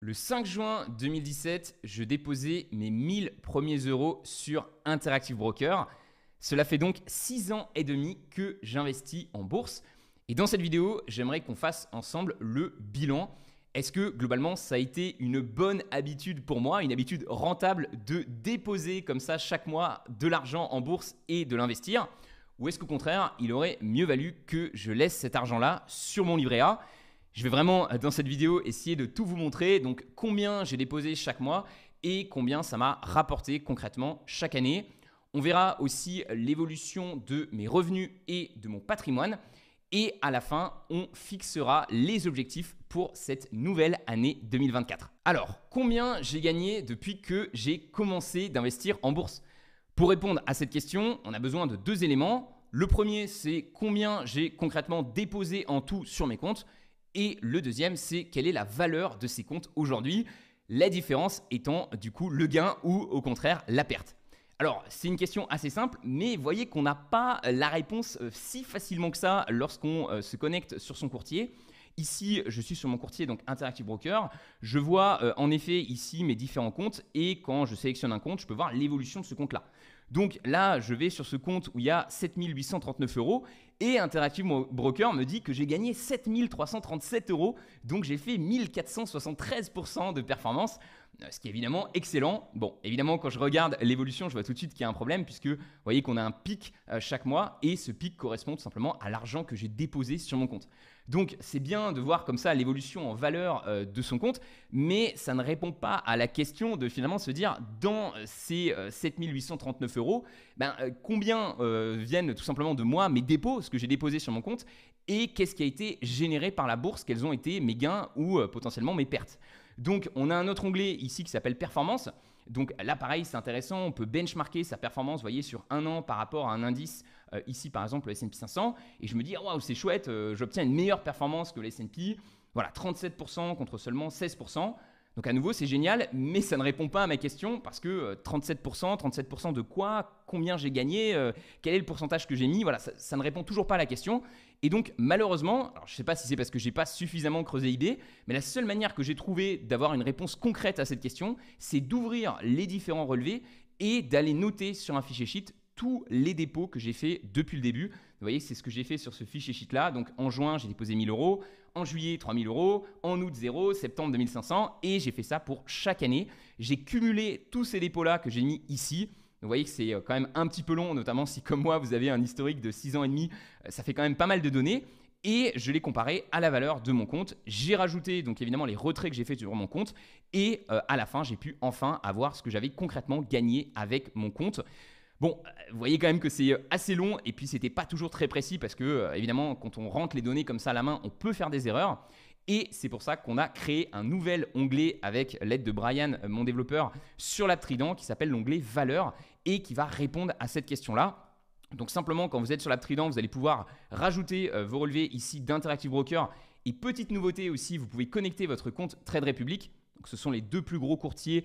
Le 5 juin 2017, je déposais mes 1000 premiers euros sur Interactive Broker. Cela fait donc 6 ans et demi que j'investis en bourse. Et dans cette vidéo, j'aimerais qu'on fasse ensemble le bilan. Est-ce que globalement, ça a été une bonne habitude pour moi, une habitude rentable de déposer comme ça chaque mois de l'argent en bourse et de l'investir? Ou est-ce qu'au contraire, il aurait mieux valu que je laisse cet argent-là sur mon livret A? Je vais vraiment, dans cette vidéo, essayer de tout vous montrer, donc combien j'ai déposé chaque mois et combien ça m'a rapporté concrètement chaque année. On verra aussi l'évolution de mes revenus et de mon patrimoine. Et à la fin, on fixera les objectifs pour cette nouvelle année 2024. Alors, combien j'ai gagné depuis que j'ai commencé d'investir en bourse? Pour répondre à cette question, on a besoin de deux éléments. Le premier, c'est combien j'ai concrètement déposé en tout sur mes comptes. Et le deuxième, c'est quelle est la valeur de ces comptes aujourd'hui, la différence étant du coup le gain ou au contraire la perte. Alors, c'est une question assez simple, mais voyez qu'on n'a pas la réponse si facilement que ça lorsqu'on se connecte sur son courtier. Ici, je suis sur mon courtier, donc Interactive Broker. Je vois en effet ici mes différents comptes et quand je sélectionne un compte, je peux voir l'évolution de ce compte-là. Donc là, je vais sur ce compte où il y a 7 839 euros et Interactive Broker me dit que j'ai gagné 7 337 euros. Donc j'ai fait 1473% de performance, ce qui est évidemment excellent. Bon, évidemment, quand je regarde l'évolution, je vois tout de suite qu'il y a un problème puisque vous voyez qu'on a un pic chaque mois et ce pic correspond tout simplement à l'argent que j'ai déposé sur mon compte. Donc c'est bien de voir comme ça l'évolution en valeur de son compte, mais ça ne répond pas à la question de finalement se dire dans ces 7 839 euros, combien viennent tout simplement de moi, mes dépôts, ce que j'ai déposé sur mon compte, et qu'est-ce qui a été généré par la bourse, quels ont été mes gains ou potentiellement mes pertes. Donc on a un autre onglet ici qui s'appelle performance. Donc là pareil, c'est intéressant, on peut benchmarker sa performance, vous voyez, sur un an par rapport à un indice, ici par exemple le S&P 500, et je me dis waouh, c'est chouette, j'obtiens une meilleure performance que le S&P, voilà, 37% contre seulement 16%. Donc à nouveau, c'est génial, mais ça ne répond pas à ma question parce que 37% de quoi? Combien j'ai gagné? Quel est le pourcentage que j'ai mis? Voilà, ça ne répond toujours pas à la question. Et donc malheureusement, alors je ne sais pas si c'est parce que je n'ai pas suffisamment creusé eBay, mais la seule manière que j'ai trouvé d'avoir une réponse concrète à cette question, c'est d'ouvrir les différents relevés et d'aller noter sur un fichier sheet tous les dépôts que j'ai fait depuis le début. Vous voyez, c'est ce que j'ai fait sur ce fichier sheet-là. Donc en juin, j'ai déposé 1000 euros. En juillet, 3000 euros. En août, 0. Septembre, 2500. Et j'ai fait ça pour chaque année. J'ai cumulé tous ces dépôts-là que j'ai mis ici. Vous voyez que c'est quand même un petit peu long, notamment si comme moi, vous avez un historique de 6 ans et demi. Ça fait quand même pas mal de données. Et je l'ai comparé à la valeur de mon compte. J'ai rajouté donc évidemment les retraits que j'ai fait sur mon compte. Et à la fin, j'ai pu enfin avoir ce que j'avais concrètement gagné avec mon compte. Bon, vous voyez quand même que c'est assez long et puis c'était pas toujours très précis parce que évidemment quand on rentre les données comme ça à la main, on peut faire des erreurs. Et c'est pour ça qu'on a créé un nouvel onglet avec l'aide de Brian, mon développeur, sur l'app Trident qui s'appelle l'onglet Valeurs et qui va répondre à cette question-là. Donc simplement, quand vous êtes sur l'app Trident, vous allez pouvoir rajouter vos relevés ici d'Interactive Broker. Et petite nouveauté aussi, vous pouvez connecter votre compte Trade Republic. Donc ce sont les deux plus gros courtiers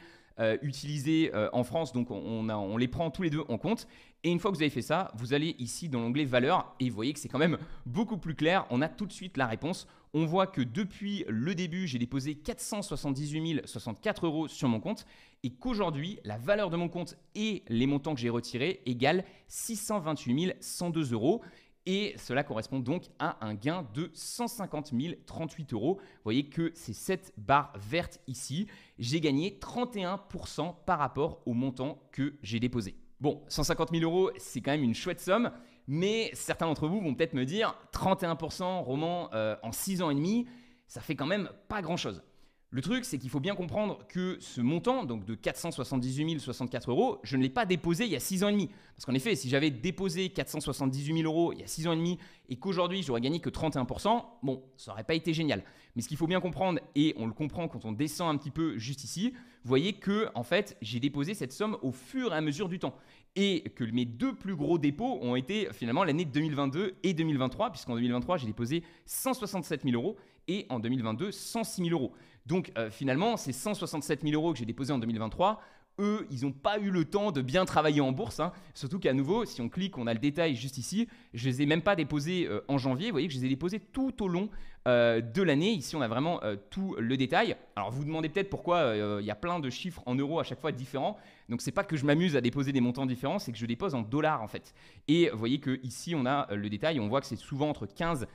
utilisés en France, donc on les prend tous les deux en compte. Et une fois que vous avez fait ça, vous allez ici dans l'onglet Valeurs et vous voyez que c'est quand même beaucoup plus clair. On a tout de suite la réponse. On voit que depuis le début, j'ai déposé 478 064 euros sur mon compte et qu'aujourd'hui, la valeur de mon compte et les montants que j'ai retirés égale 628 102 euros. Et cela correspond donc à un gain de 150 038 euros. Vous voyez que c'est cette barre verte ici. J'ai gagné 31% par rapport au montant que j'ai déposé. Bon, 150 000 euros, c'est quand même une chouette somme, mais certains d'entre vous vont peut-être me dire 31%, Roman, en 6 ans et demi, ça fait quand même pas grand-chose. Le truc, c'est qu'il faut bien comprendre que ce montant, donc de 478 064 euros, je ne l'ai pas déposé il y a 6 ans et demi. Parce qu'en effet, si j'avais déposé 478 000 euros il y a 6 ans et demi et qu'aujourd'hui, j'aurais gagné que 31%, bon, ça n'aurait pas été génial. Mais ce qu'il faut bien comprendre, et on le comprend quand on descend un petit peu juste ici, vous voyez que en fait, j'ai déposé cette somme au fur et à mesure du temps. Et que mes deux plus gros dépôts ont été finalement l'année 2022 et 2023, puisqu'en 2023, j'ai déposé 167 000 euros et en 2022, 106 000 euros. Donc finalement, ces 167 000 euros que j'ai déposés en 2023 eux, ils n'ont pas eu le temps de bien travailler en bourse. Hein. Surtout qu'à nouveau, si on clique, on a le détail juste ici. Je ne les ai même pas déposés en janvier. Vous voyez que je les ai déposés tout au long de l'année. Ici, on a vraiment tout le détail. Alors, vous vous demandez peut-être pourquoi il y a plein de chiffres en euros à chaque fois différents. Donc, c'est pas que je m'amuse à déposer des montants différents, c'est que je dépose en dollars en fait. Et vous voyez qu'ici, on a le détail. On voit que c'est souvent entre 15,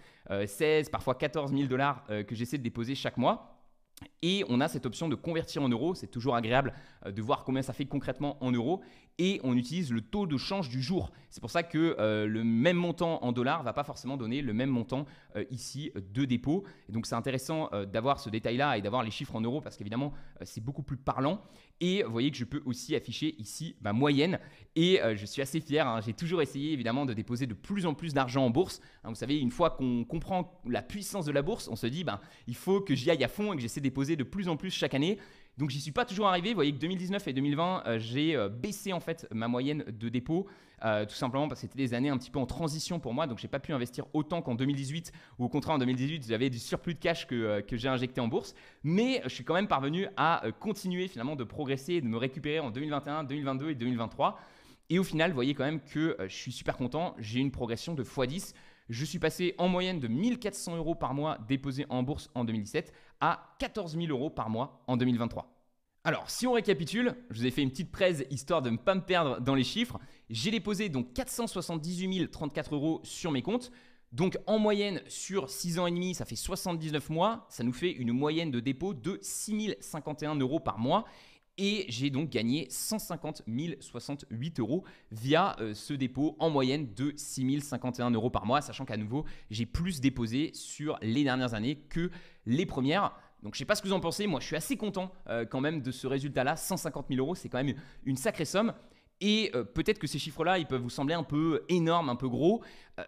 16, parfois 14 000 dollars que j'essaie de déposer chaque mois. Et on a cette option de convertir en euros. C'est toujours agréable de voir combien ça fait concrètement en euros. Et on utilise le taux de change du jour. C'est pour ça que le même montant en dollars ne va pas forcément donner le même montant ici de dépôt. Et donc c'est intéressant d'avoir ce détail-là et d'avoir les chiffres en euros parce qu'évidemment c'est beaucoup plus parlant. Et vous voyez que je peux aussi afficher ici ma moyenne. Et je suis assez fier. Hein. J'ai toujours essayé évidemment de déposer de plus en plus d'argent en bourse. Hein, vous savez, une fois qu'on comprend la puissance de la bourse, on se dit il faut que j'y aille à fond et que j'essaie de déposer de plus en plus chaque année. Donc j'y suis pas toujours arrivé. Vous voyez que 2019 et 2020, j'ai baissé en fait ma moyenne de dépôt, tout simplement parce que c'était des années un petit peu en transition pour moi. Donc j'ai pas pu investir autant qu'en 2018 ou au contraire en 2018 j'avais du surplus de cash que j'ai injecté en bourse. Mais je suis quand même parvenu à continuer finalement de progresser et de me récupérer en 2021, 2022 et 2023. Et au final, vous voyez quand même que je suis super content. J'ai une progression de x10. Je suis passé en moyenne de 1 400 € par mois déposés en bourse en 2017 à 14 000 € par mois en 2023. Alors, si on récapitule, je vous ai fait une petite presse histoire de ne pas me perdre dans les chiffres. J'ai déposé donc 478 034 € sur mes comptes. Donc en moyenne sur 6 ans et demi, ça fait 79 mois. Ça nous fait une moyenne de dépôt de 6 051 € par mois. Et j'ai donc gagné 150 068 € via ce dépôt en moyenne de 6 051 € par mois, sachant qu'à nouveau, j'ai plus déposé sur les dernières années que les premières. Donc je ne sais pas ce que vous en pensez, moi je suis assez content quand même de ce résultat-là. 150 000 €, c'est quand même une sacrée somme. Et peut-être que ces chiffres-là, ils peuvent vous sembler un peu énormes, un peu gros.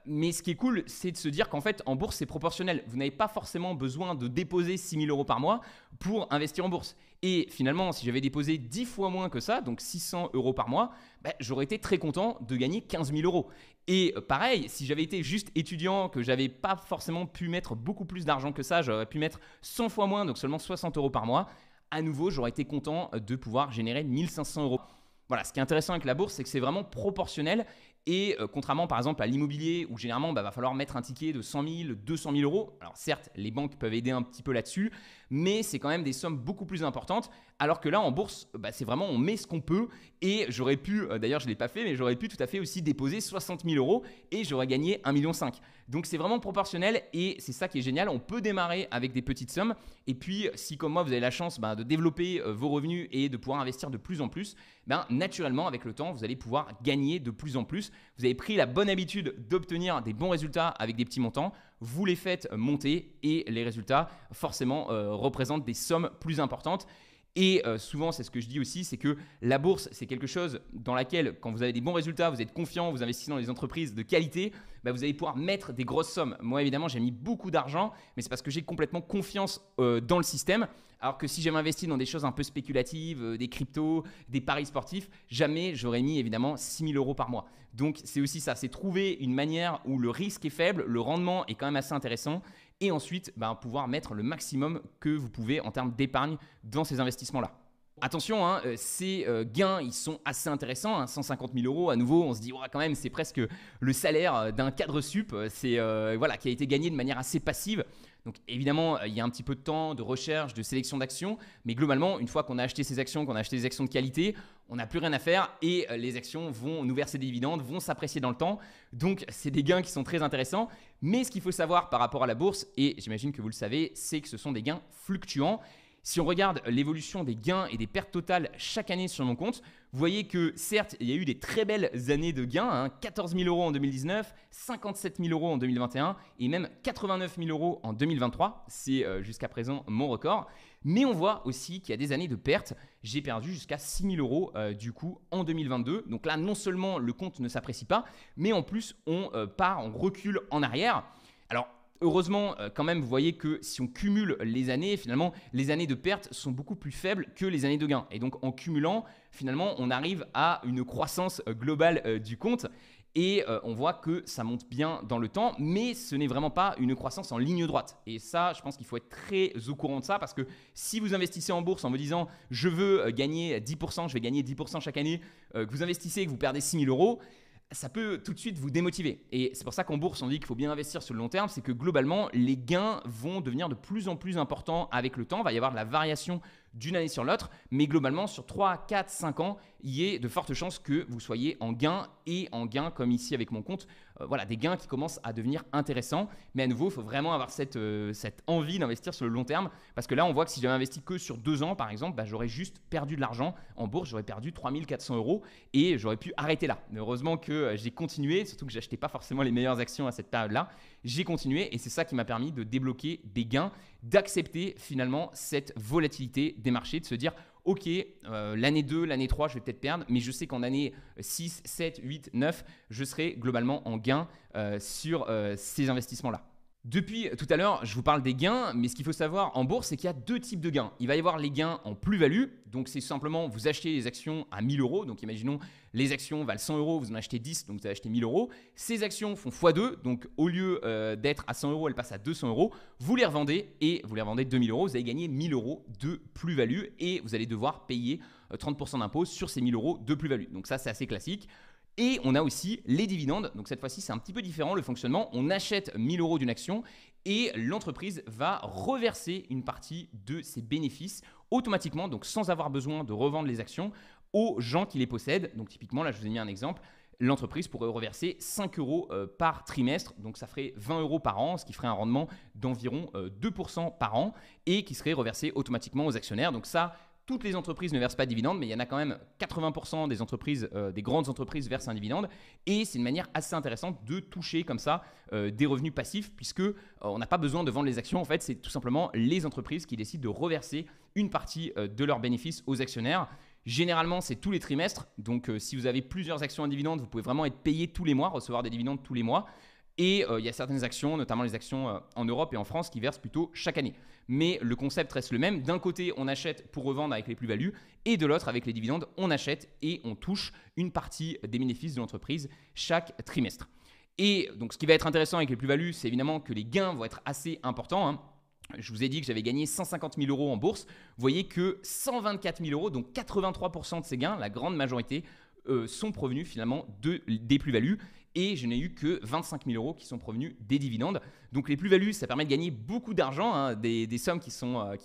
Mais ce qui est cool, c'est de se dire qu'en fait, en bourse, c'est proportionnel. Vous n'avez pas forcément besoin de déposer 6 000 € par mois pour investir en bourse. Et finalement, si j'avais déposé 10 fois moins que ça, donc 600 € par mois, j'aurais été très content de gagner 15 000 €. Et pareil, si j'avais été juste étudiant, que j'avais pas forcément pu mettre beaucoup plus d'argent que ça, j'aurais pu mettre 100 fois moins, donc seulement 60 € par mois, à nouveau, j'aurais été content de pouvoir générer 1 500 €. Voilà, ce qui est intéressant avec la bourse, c'est que c'est vraiment proportionnel. Et contrairement par exemple à l'immobilier où généralement va falloir mettre un ticket de 100 000, 200 000 €. Alors certes, les banques peuvent aider un petit peu là-dessus, mais c'est quand même des sommes beaucoup plus importantes. Alors que là en bourse, c'est vraiment on met ce qu'on peut. Et j'aurais pu, d'ailleurs je ne l'ai pas fait, mais j'aurais pu tout à fait aussi déposer 60 000 € et j'aurais gagné 1,5 million. Donc c'est vraiment proportionnel et c'est ça qui est génial. On peut démarrer avec des petites sommes. Et puis si comme moi vous avez la chance de développer vos revenus et de pouvoir investir de plus en plus, naturellement avec le temps vous allez pouvoir gagner de plus en plus. Vous avez pris la bonne habitude d'obtenir des bons résultats avec des petits montants, vous les faites monter et les résultats forcément représentent des sommes plus importantes. Et souvent, c'est ce que je dis aussi, c'est que la bourse, c'est quelque chose dans laquelle, quand vous avez des bons résultats, vous êtes confiant, vous investissez dans des entreprises de qualité, vous allez pouvoir mettre des grosses sommes. Moi, évidemment, j'ai mis beaucoup d'argent, mais c'est parce que j'ai complètement confiance dans le système. Alors que si j'avais investi dans des choses un peu spéculatives, des cryptos, des paris sportifs, jamais j'aurais mis évidemment 6 000 € par mois. Donc, c'est aussi ça, c'est trouver une manière où le risque est faible, le rendement est quand même assez intéressant. Et ensuite, pouvoir mettre le maximum que vous pouvez en termes d'épargne dans ces investissements-là. Attention, ces gains, ils sont assez intéressants. 150 000 €, à nouveau, on se dit quand même, c'est presque le salaire d'un cadre sup. C'est qui a été gagné de manière assez passive. Donc évidemment, il y a un petit peu de temps, de recherche, de sélection d'actions. Mais globalement, une fois qu'on a acheté ces actions, qu'on a acheté des actions de qualité, on n'a plus rien à faire et les actions vont nous verser des dividendes, vont s'apprécier dans le temps. Donc c'est des gains qui sont très intéressants. Mais ce qu'il faut savoir par rapport à la bourse, et j'imagine que vous le savez, c'est que ce sont des gains fluctuants. Si on regarde l'évolution des gains et des pertes totales chaque année sur mon compte, vous voyez que certes, il y a eu des très belles années de gains, 14 000 € en 2019, 57 000 € en 2021 et même 89 000 € en 2023. C'est jusqu'à présent mon record. Mais on voit aussi qu'il y a des années de pertes. J'ai perdu jusqu'à 6 000 € du coup en 2022. Donc là, non seulement le compte ne s'apprécie pas, mais en plus on recule en arrière. Alors, heureusement, quand même, vous voyez que si on cumule les années, finalement, les années de perte sont beaucoup plus faibles que les années de gains. Et donc, en cumulant, finalement, on arrive à une croissance globale du compte. Et on voit que ça monte bien dans le temps, mais ce n'est vraiment pas une croissance en ligne droite. Et ça, je pense qu'il faut être très au courant de ça, parce que si vous investissez en bourse en me disant je veux gagner 10%, je vais gagner 10% chaque année, que vous investissez et que vous perdez 6 000 euros, ça peut tout de suite vous démotiver. Et c'est pour ça qu'en bourse, on dit qu'il faut bien investir sur le long terme. C'est que globalement, les gains vont devenir de plus en plus importants avec le temps. Il va y avoir de la variation d'une année sur l'autre. Mais globalement, sur 3, 4, 5 ans, il y a de fortes chances que vous soyez en gain et en gain, comme ici avec mon compte. Voilà, des gains qui commencent à devenir intéressants. Mais à nouveau, il faut vraiment avoir cette envie d'investir sur le long terme. Parce que là, on voit que si j'avais investi que sur 2 ans, par exemple, j'aurais juste perdu de l'argent. En bourse, j'aurais perdu 3 400 euros et j'aurais pu arrêter là. Mais heureusement que j'ai continué, surtout que je n'achetais pas forcément les meilleures actions à cette période-là. J'ai continué et c'est ça qui m'a permis de débloquer des gains, d'accepter finalement cette volatilité des marchés, de se dire ok, l'année 2, l'année 3, je vais peut-être perdre, mais je sais qu'en année 6, 7, 8, 9, je serai globalement en gain sur ces investissements-là. Depuis tout à l'heure, je vous parle des gains, mais ce qu'il faut savoir en bourse, c'est qu'il y a 2 types de gains. Il va y avoir les gains en plus-value, donc c'est simplement vous achetez les actions à 1000 euros, donc imaginons les actions valent 100 euros, vous en achetez 10, donc vous avez acheté 1000 euros. Ces actions font x2, donc au lieu d'être à 100 euros, elles passent à 200 euros. Vous les revendez et vous les revendez 2000 euros, vous allez gagner 1000 euros de plus-value et vous allez devoir payer 30% d'impôt sur ces 1000 euros de plus-value. Donc ça, c'est assez classique. Et on a aussi les dividendes. Donc cette fois-ci, c'est un petit peu différent le fonctionnement. On achète 1000 euros d'une action et l'entreprise va reverser une partie de ses bénéfices automatiquement, donc sans avoir besoin de revendre les actions aux gens qui les possèdent. Donc typiquement, là, je vous ai mis un exemple. L'entreprise pourrait reverser 5 euros par trimestre, donc ça ferait 20 euros par an, ce qui ferait un rendement d'environ 2% par an et qui serait reversé automatiquement aux actionnaires. Donc ça, toutes les entreprises ne versent pas de dividendes, mais il y en a quand même 80% des entreprises, des grandes entreprises versent un dividende. Et c'est une manière assez intéressante de toucher comme ça des revenus passifs, puisque on n'a pas besoin de vendre les actions. En fait, c'est tout simplement les entreprises qui décident de reverser une partie de leurs bénéfices aux actionnaires. Généralement, c'est tous les trimestres. Donc, si vous avez plusieurs actions à dividendes, vous pouvez vraiment être payé tous les mois, recevoir des dividendes tous les mois. Et il y a certaines actions, notamment les actions en Europe et en France, qui versent plutôt chaque année. Mais le concept reste le même. D'un côté, on achète pour revendre avec les plus-values et de l'autre, avec les dividendes, on achète et on touche une partie des bénéfices de l'entreprise chaque trimestre. Et donc, ce qui va être intéressant avec les plus-values, c'est évidemment que les gains vont être assez importants, hein. Je vous ai dit que j'avais gagné 150 000 euros en bourse. Vous voyez que 124 000 euros, donc 83% de ces gains, la grande majorité, sont provenus finalement des plus-values. Et je n'ai eu que 25 000 euros qui sont provenus des dividendes. Donc les plus-values, ça permet de gagner beaucoup d'argent, hein, des sommes qui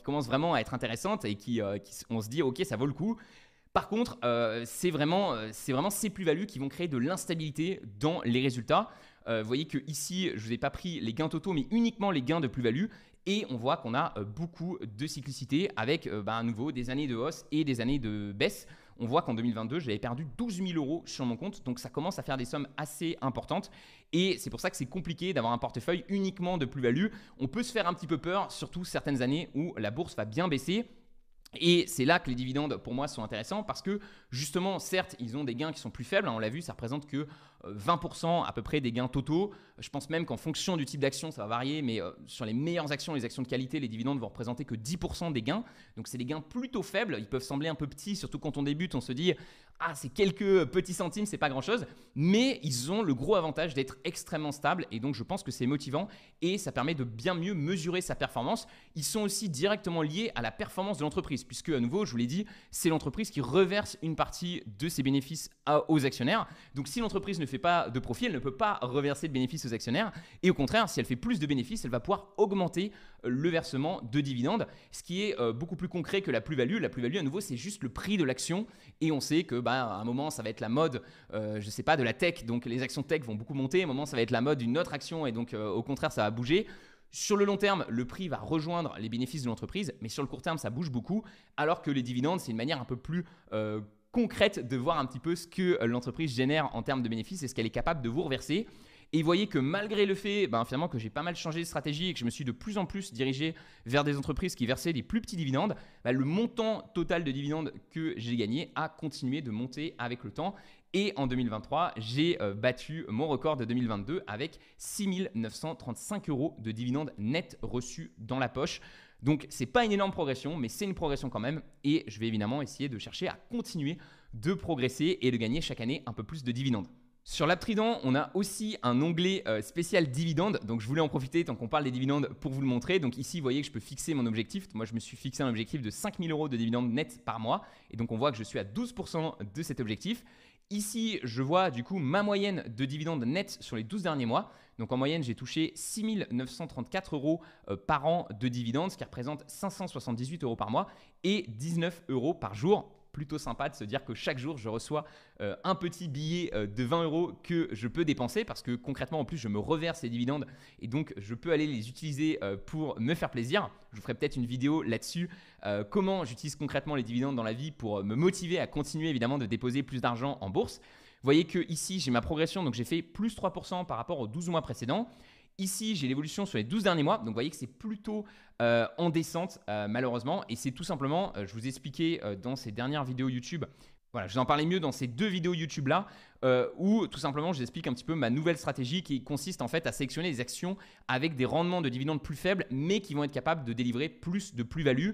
commencent vraiment à être intéressantes et on se dit ok, ça vaut le coup. Par contre, c'est vraiment ces plus-values qui vont créer de l'instabilité dans les résultats. Vous voyez que ici, je ne vous ai pas pris les gains totaux, mais uniquement les gains de plus-value. Et on voit qu'on a beaucoup de cyclicité avec à nouveau des années de hausse et des années de baisse. On voit qu'en 2022, j'avais perdu 12 000 euros sur mon compte. Donc ça commence à faire des sommes assez importantes. Et c'est pour ça que c'est compliqué d'avoir un portefeuille uniquement de plus-value. On peut se faire un petit peu peur, surtout certaines années où la bourse va bien baisser. Et c'est là que les dividendes, pour moi, sont intéressants parce que justement, certes, ils ont des gains qui sont plus faibles. On l'a vu, ça représente que 20% à peu près des gains totaux. Je pense même qu'en fonction du type d'action, ça va varier, mais sur les meilleures actions, les actions de qualité, les dividendes vont représenter que 10% des gains. Donc, c'est des gains plutôt faibles. Ils peuvent sembler un peu petits, surtout quand on débute, on se dit « Ah, c'est quelques petits centimes, c'est pas grand-chose ». Mais ils ont le gros avantage d'être extrêmement stables et donc je pense que c'est motivant et ça permet de bien mieux mesurer sa performance. Ils sont aussi directement liés à la performance de l'entreprise puisque, à nouveau, je vous l'ai dit, c'est l'entreprise qui reverse une partie de ses bénéfices aux actionnaires. Donc, si l'entreprise ne fait pas de profit, elle ne peut pas reverser de bénéfices aux actionnaires. Et au contraire, si elle fait plus de bénéfices, elle va pouvoir augmenter le versement de dividendes, ce qui est beaucoup plus concret que la plus-value. La plus-value, à nouveau, c'est juste le prix de l'action. Et on sait que à un moment, ça va être la mode, je sais pas, de la tech. Donc, les actions tech vont beaucoup monter. À un moment, ça va être la mode d'une autre action. Et donc, au contraire, ça va bouger. Sur le long terme, le prix va rejoindre les bénéfices de l'entreprise. Mais sur le court terme, ça bouge beaucoup. Alors que les dividendes, c'est une manière un peu plus concrète de voir un petit peu ce que l'entreprise génère en termes de bénéfices et ce qu'elle est capable de vous reverser. Et vous voyez que malgré le fait finalement que j'ai pas mal changé de stratégie et que je me suis de plus en plus dirigé vers des entreprises qui versaient des plus petits dividendes, le montant total de dividendes que j'ai gagné a continué de monter avec le temps. Et en 2023, j'ai battu mon record de 2022 avec 6 935 euros de dividendes nets reçus dans la poche. Donc, ce n'est pas une énorme progression, mais c'est une progression quand même. Et je vais évidemment essayer de chercher à continuer de progresser et de gagner chaque année un peu plus de dividendes. Sur l'app Trident, on a aussi un onglet spécial dividendes. Donc, je voulais en profiter tant qu'on parle des dividendes pour vous le montrer. Donc, ici, vous voyez que je peux fixer mon objectif. Moi, je me suis fixé un objectif de 5 000 € de dividendes nets par mois. Et donc, on voit que je suis à 12% de cet objectif. Ici, je vois du coup ma moyenne de dividendes nets sur les 12 derniers mois. Donc, en moyenne, j'ai touché 6 934 € par an de dividendes, ce qui représente 578 € par mois et 19 € par jour. Plutôt sympa de se dire que chaque jour, je reçois un petit billet de 20 € que je peux dépenser parce que concrètement, en plus, je me reverse ces dividendes et donc je peux aller les utiliser pour me faire plaisir. Je vous ferai peut-être une vidéo là-dessus, comment j'utilise concrètement les dividendes dans la vie pour me motiver à continuer évidemment de déposer plus d'argent en bourse. Vous voyez que ici, j'ai ma progression, donc j'ai fait plus 3% par rapport aux 12 mois précédents. Ici, j'ai l'évolution sur les 12 derniers mois. Donc, vous voyez que c'est plutôt en descente, malheureusement. Et c'est tout simplement, je vous ai expliqué dans ces dernières vidéos YouTube, voilà, je vous en parlais mieux dans ces 2 vidéos YouTube là, où tout simplement, je vous explique un petit peu ma nouvelle stratégie qui consiste en fait à sélectionner les actions avec des rendements de dividendes plus faibles, mais qui vont être capables de délivrer plus de plus-value.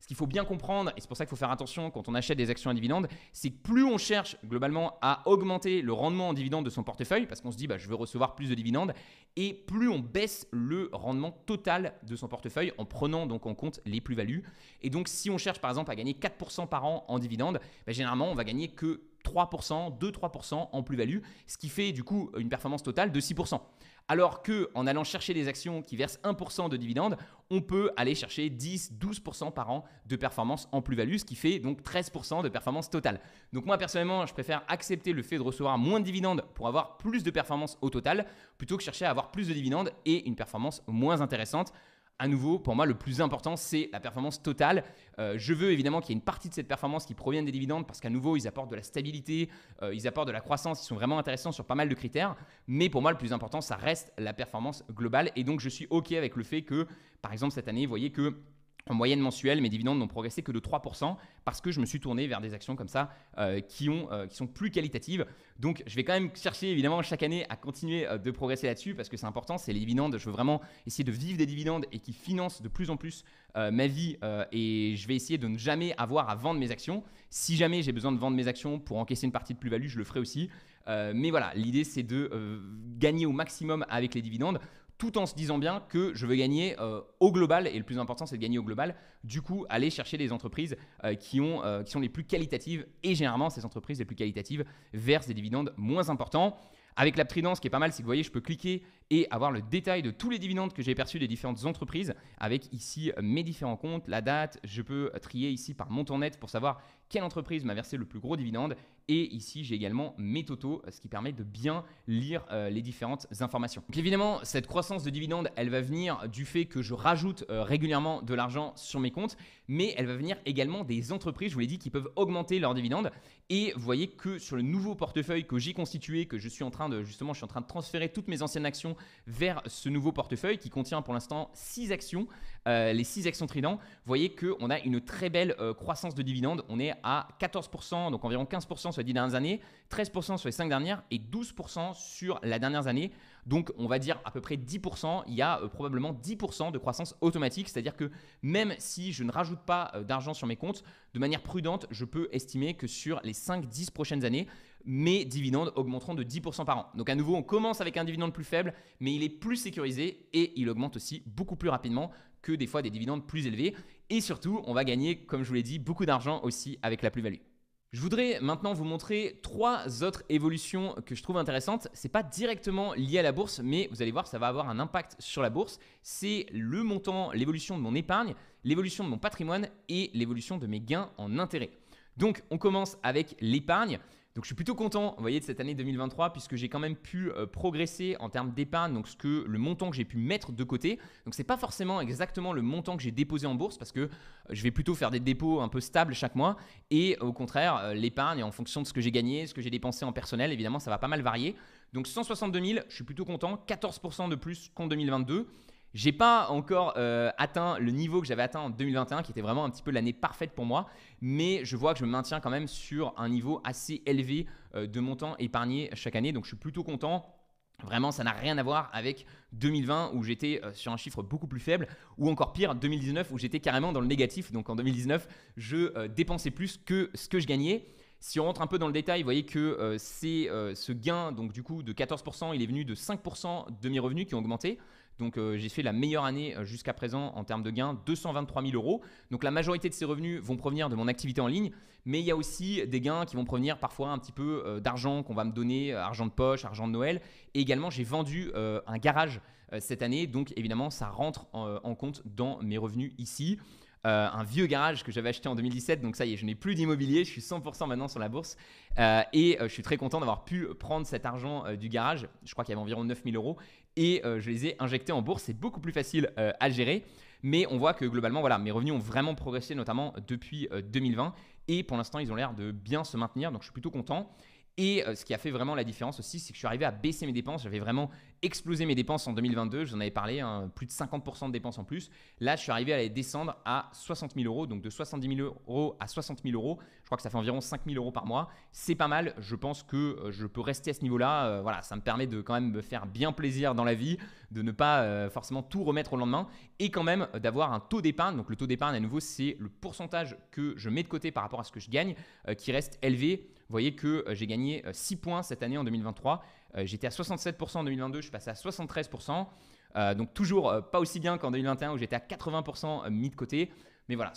Ce qu'il faut bien comprendre, et c'est pour ça qu'il faut faire attention quand on achète des actions à dividendes, c'est que plus on cherche globalement à augmenter le rendement en dividendes de son portefeuille, parce qu'on se dit je veux recevoir plus de dividendes, et plus on baisse le rendement total de son portefeuille en prenant donc en compte les plus-values. Et donc si on cherche par exemple à gagner 4% par an en dividendes, généralement on va gagner que 3%, 2-3% en plus-value, ce qui fait du coup une performance totale de 6%. Alors qu'en allant chercher des actions qui versent 1% de dividendes, on peut aller chercher 10-12% par an de performance en plus-value, ce qui fait donc 13% de performance totale. Donc moi personnellement, je préfère accepter le fait de recevoir moins de dividendes pour avoir plus de performance au total, plutôt que chercher à avoir plus de dividendes et une performance moins intéressante. À nouveau, pour moi, le plus important, c'est la performance totale. Je veux évidemment qu'il y ait une partie de cette performance qui provienne des dividendes parce qu'à nouveau, ils apportent de la stabilité, ils apportent de la croissance, ils sont vraiment intéressants sur pas mal de critères. Mais pour moi, le plus important, ça reste la performance globale. Et donc, je suis OK avec le fait que, par exemple, cette année, vous voyez que en moyenne mensuelle, mes dividendes n'ont progressé que de 3% parce que je me suis tourné vers des actions comme ça qui sont plus qualitatives. Donc, je vais quand même chercher évidemment chaque année à continuer de progresser là-dessus parce que c'est important, c'est les dividendes. Je veux vraiment essayer de vivre des dividendes et qui financent de plus en plus ma vie et je vais essayer de ne jamais avoir à vendre mes actions. Si jamais j'ai besoin de vendre mes actions pour encaisser une partie de plus-value, je le ferai aussi. Mais voilà, l'idée c'est de gagner au maximum avec les dividendes, tout en se disant bien que je veux gagner au global, et le plus important c'est de gagner au global, du coup aller chercher des entreprises qui sont les plus qualitatives, et généralement ces entreprises les plus qualitatives versent des dividendes moins importants. Avec l'app Trident, ce qui est pas mal, c'est que vous voyez, je peux cliquer et avoir le détail de tous les dividendes que j'ai perçus des différentes entreprises, avec ici mes différents comptes, la date, je peux trier ici par montant net pour savoir quelle entreprise m'a versé le plus gros dividende. Et ici, j'ai également mes totaux, ce qui permet de bien lire les différentes informations. Donc évidemment, cette croissance de dividendes, elle va venir du fait que je rajoute régulièrement de l'argent sur mes comptes, mais elle va venir également des entreprises, je vous l'ai dit, qui peuvent augmenter leurs dividendes. Et vous voyez que sur le nouveau portefeuille que j'ai constitué, que je suis en train de transférer toutes mes anciennes actions vers ce nouveau portefeuille qui contient pour l'instant 6 actions, les 6 actions Trident. Vous voyez qu'on a une très belle croissance de dividendes. On est à 14%, donc environ 15% sur les 10 dernières années, 13% sur les 5 dernières et 12% sur la dernière année. Donc on va dire à peu près 10%, il y a probablement 10% de croissance automatique, c'est-à-dire que même si je ne rajoute pas d'argent sur mes comptes, de manière prudente, je peux estimer que sur les 5-10 prochaines années, mes dividendes augmenteront de 10% par an. Donc à nouveau, on commence avec un dividende plus faible, mais il est plus sécurisé et il augmente aussi beaucoup plus rapidement que des fois des dividendes plus élevés. Et surtout, on va gagner, comme je vous l'ai dit, beaucoup d'argent aussi avec la plus-value. Je voudrais maintenant vous montrer 3 autres évolutions que je trouve intéressantes. Ce n'est pas directement lié à la bourse, mais vous allez voir, ça va avoir un impact sur la bourse. C'est le montant, l'évolution de mon épargne, l'évolution de mon patrimoine et l'évolution de mes gains en intérêt. Donc, on commence avec l'épargne. Donc, je suis plutôt content, vous voyez, de cette année 2023 puisque j'ai quand même pu progresser en termes d'épargne, donc le montant que j'ai pu mettre de côté. Donc, ce n'est pas forcément exactement le montant que j'ai déposé en bourse parce que je vais plutôt faire des dépôts un peu stables chaque mois et au contraire, l'épargne en fonction de ce que j'ai gagné, ce que j'ai dépensé en personnel, évidemment, ça va pas mal varier. Donc, 162 000, je suis plutôt content, 14% de plus qu'en 2022. J'ai pas encore atteint le niveau que j'avais atteint en 2021 qui était vraiment un petit peu l'année parfaite pour moi, mais je vois que je me maintiens quand même sur un niveau assez élevé de montant épargné chaque année, donc je suis plutôt content. Vraiment, ça n'a rien à voir avec 2020 où j'étais sur un chiffre beaucoup plus faible, ou encore pire, 2019 où j'étais carrément dans le négatif. Donc en 2019, je dépensais plus que ce que je gagnais. Si on rentre un peu dans le détail, vous voyez que ce gain donc du coup de 14%, il est venu de 5% de mes revenus qui ont augmenté. Donc j'ai fait la meilleure année jusqu'à présent en termes de gains, 223 000 euros. Donc la majorité de ces revenus vont provenir de mon activité en ligne, mais il y a aussi des gains qui vont provenir parfois un petit peu d'argent qu'on va me donner, argent de poche, argent de Noël. Et également j'ai vendu un garage cette année, donc évidemment ça rentre en compte dans mes revenus ici. Un vieux garage que j'avais acheté en 2017, donc ça y est, je n'ai plus d'immobilier, je suis 100% maintenant sur la bourse et je suis très content d'avoir pu prendre cet argent du garage. Je crois qu'il y avait environ 9 000 euros et je les ai injectés en bourse. C'est beaucoup plus facile à gérer, mais on voit que globalement, voilà, mes revenus ont vraiment progressé, notamment depuis 2020 et pour l'instant, ils ont l'air de bien se maintenir, donc je suis plutôt content. Et ce qui a fait vraiment la différence aussi, c'est que je suis arrivé à baisser mes dépenses. J'avais vraiment explosé mes dépenses en 2022. Je vous en avais parlé, hein, plus de 50% de dépenses en plus. Là, je suis arrivé à les descendre à 60 000 euros. Donc de 70 000 euros à 60 000 euros. Je crois que ça fait environ 5 000 euros par mois. C'est pas mal. Je pense que je peux rester à ce niveau-là. Voilà, ça me permet de quand même me faire bien plaisir dans la vie, de ne pas forcément tout remettre au lendemain et quand même d'avoir un taux d'épargne. Donc le taux d'épargne, à nouveau, c'est le pourcentage que je mets de côté par rapport à ce que je gagne qui reste élevé. Vous voyez que j'ai gagné 6 points cette année en 2023. J'étais à 67% en 2022, je suis passé à 73%. Donc toujours pas aussi bien qu'en 2021 où j'étais à 80% mis de côté. Mais voilà,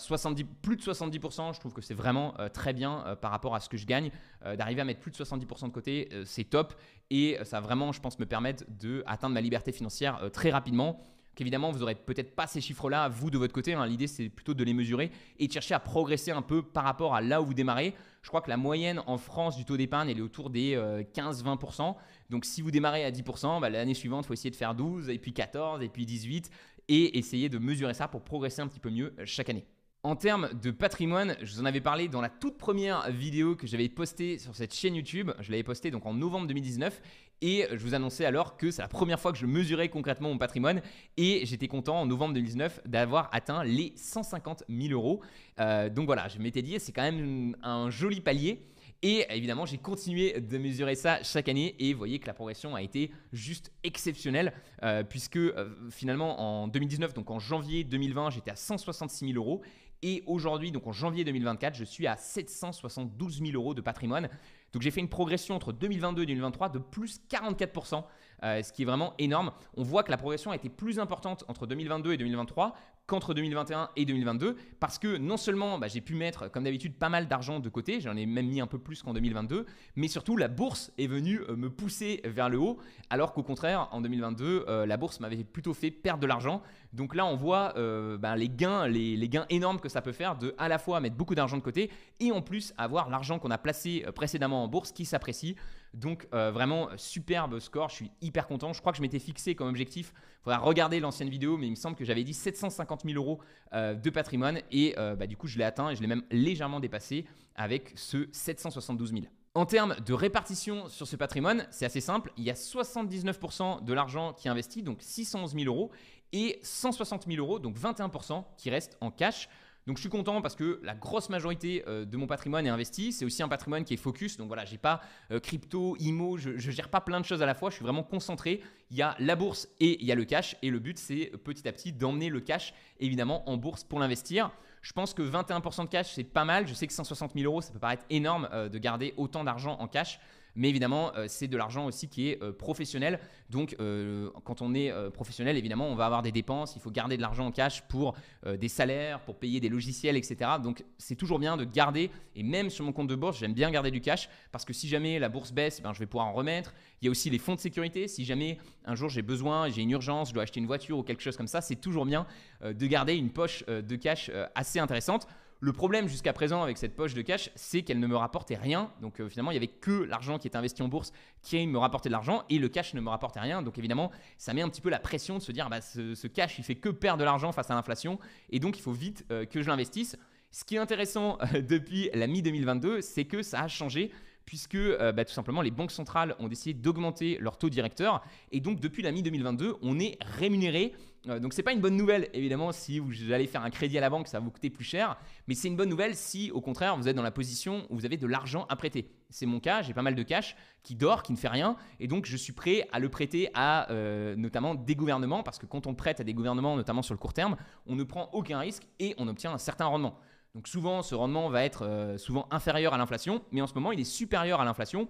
plus de 70%, je trouve que c'est vraiment très bien par rapport à ce que je gagne. D'arriver à mettre plus de 70% de côté, c'est top. Et ça va vraiment, je pense, me permettre d'atteindre ma liberté financière très rapidement. Qu'évidemment, vous n'aurez peut-être pas ces chiffres-là, vous, de votre côté. Hein. L'idée, c'est plutôt de les mesurer et de chercher à progresser un peu par rapport à là où vous démarrez. Je crois que la moyenne en France du taux d'épargne, elle est autour des 15-20%. Donc, si vous démarrez à 10%, l'année suivante, il faut essayer de faire 12, et puis 14, et puis 18, et essayer de mesurer ça pour progresser un petit peu mieux chaque année. En termes de patrimoine, je vous en avais parlé dans la toute première vidéo que j'avais postée sur cette chaîne YouTube. Je l'avais postée donc en novembre 2019 et je vous annonçais alors que c'est la première fois que je mesurais concrètement mon patrimoine et j'étais content en novembre 2019 d'avoir atteint les 150 000 euros. Donc voilà, je m'étais dit c'est quand même un joli palier. Et évidemment, j'ai continué de mesurer ça chaque année et vous voyez que la progression a été juste exceptionnelle puisque finalement en 2019, donc en janvier 2020, j'étais à 166 000 euros et aujourd'hui, donc en janvier 2024, je suis à 772 000 euros de patrimoine. Donc j'ai fait une progression entre 2022 et 2023 de plus 44%, ce qui est vraiment énorme. On voit que la progression a été plus importante entre 2022 et 2023 qu'entre 2021 et 2022 parce que non seulement j'ai pu mettre comme d'habitude pas mal d'argent de côté, j'en ai même mis un peu plus qu'en 2022, mais surtout la bourse est venue me pousser vers le haut alors qu'au contraire en 2022 la bourse m'avait plutôt fait perdre de l'argent. Donc là on voit les gains énormes que ça peut faire de à la fois mettre beaucoup d'argent de côté et en plus avoir l'argent qu'on a placé précédemment en bourse qui s'apprécie. Donc vraiment superbe score, je suis hyper content. Je crois que je m'étais fixé comme objectif, il faudra regarder l'ancienne vidéo, mais il me semble que j'avais dit 750 000 euros de patrimoine et du coup je l'ai atteint et je l'ai même légèrement dépassé avec ce 772 000. En termes de répartition sur ce patrimoine, c'est assez simple. Il y a 79% de l'argent qui est investi, donc 611 000 euros, et 160 000 euros, donc 21% qui restent en cash. Donc je suis content parce que la grosse majorité de mon patrimoine est investi. C'est aussi un patrimoine qui est focus. Donc voilà, j'ai pas crypto, IMO, je gère pas plein de choses à la fois. Je suis vraiment concentré. Il y a la bourse et il y a le cash. Et le but, c'est petit à petit d'emmener le cash évidemment en bourse pour l'investir. Je pense que 21% de cash, c'est pas mal. Je sais que 160 000 euros, ça peut paraître énorme de garder autant d'argent en cash. Mais évidemment, c'est de l'argent aussi qui est professionnel. Donc, quand on est professionnel, évidemment, on va avoir des dépenses. Il faut garder de l'argent en cash pour des salaires, pour payer des logiciels, etc. Donc, c'est toujours bien de garder. Et même sur mon compte de bourse, j'aime bien garder du cash parce que si jamais la bourse baisse, je vais pouvoir en remettre. Il y a aussi les fonds de sécurité. Si jamais un jour j'ai besoin, j'ai une urgence, je dois acheter une voiture ou quelque chose comme ça, c'est toujours bien de garder une poche de cash assez intéressante. Le problème jusqu'à présent avec cette poche de cash, c'est qu'elle ne me rapportait rien. Donc finalement, il n'y avait que l'argent qui était investi en bourse qui me rapportait de l'argent et le cash ne me rapportait rien. Donc évidemment, ça met un petit peu la pression de se dire ce cash, il fait que perdre de l'argent face à l'inflation et donc il faut vite que je l'investisse. Ce qui est intéressant depuis la mi-2022, c'est que ça a changé puisque tout simplement les banques centrales ont décidé d'augmenter leur taux directeur et donc depuis la mi-2022, on est rémunéré. Donc, ce n'est pas une bonne nouvelle, évidemment, si vous allez faire un crédit à la banque, ça va vous coûter plus cher. Mais c'est une bonne nouvelle si, au contraire, vous êtes dans la position où vous avez de l'argent à prêter. C'est mon cas, j'ai pas mal de cash qui dort, qui ne fait rien. Et donc, je suis prêt à le prêter à notamment des gouvernements. Parce que quand on prête à des gouvernements, notamment sur le court terme, on ne prend aucun risque et on obtient un certain rendement. Donc souvent, ce rendement va être souvent inférieur à l'inflation, mais en ce moment, il est supérieur à l'inflation.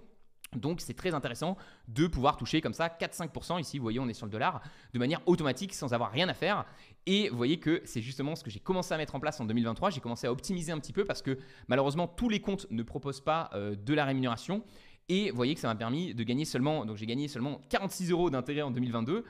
Donc c'est très intéressant de pouvoir toucher comme ça 4-5%, ici vous voyez on est sur le dollar, de manière automatique sans avoir rien à faire. Et vous voyez que c'est justement ce que j'ai commencé à mettre en place en 2023, j'ai commencé à optimiser un petit peu parce que malheureusement tous les comptes ne proposent pas de la rémunération. Et vous voyez que ça m'a permis de gagner seulement, donc j'ai gagné seulement 46 € d'intérêt en 2022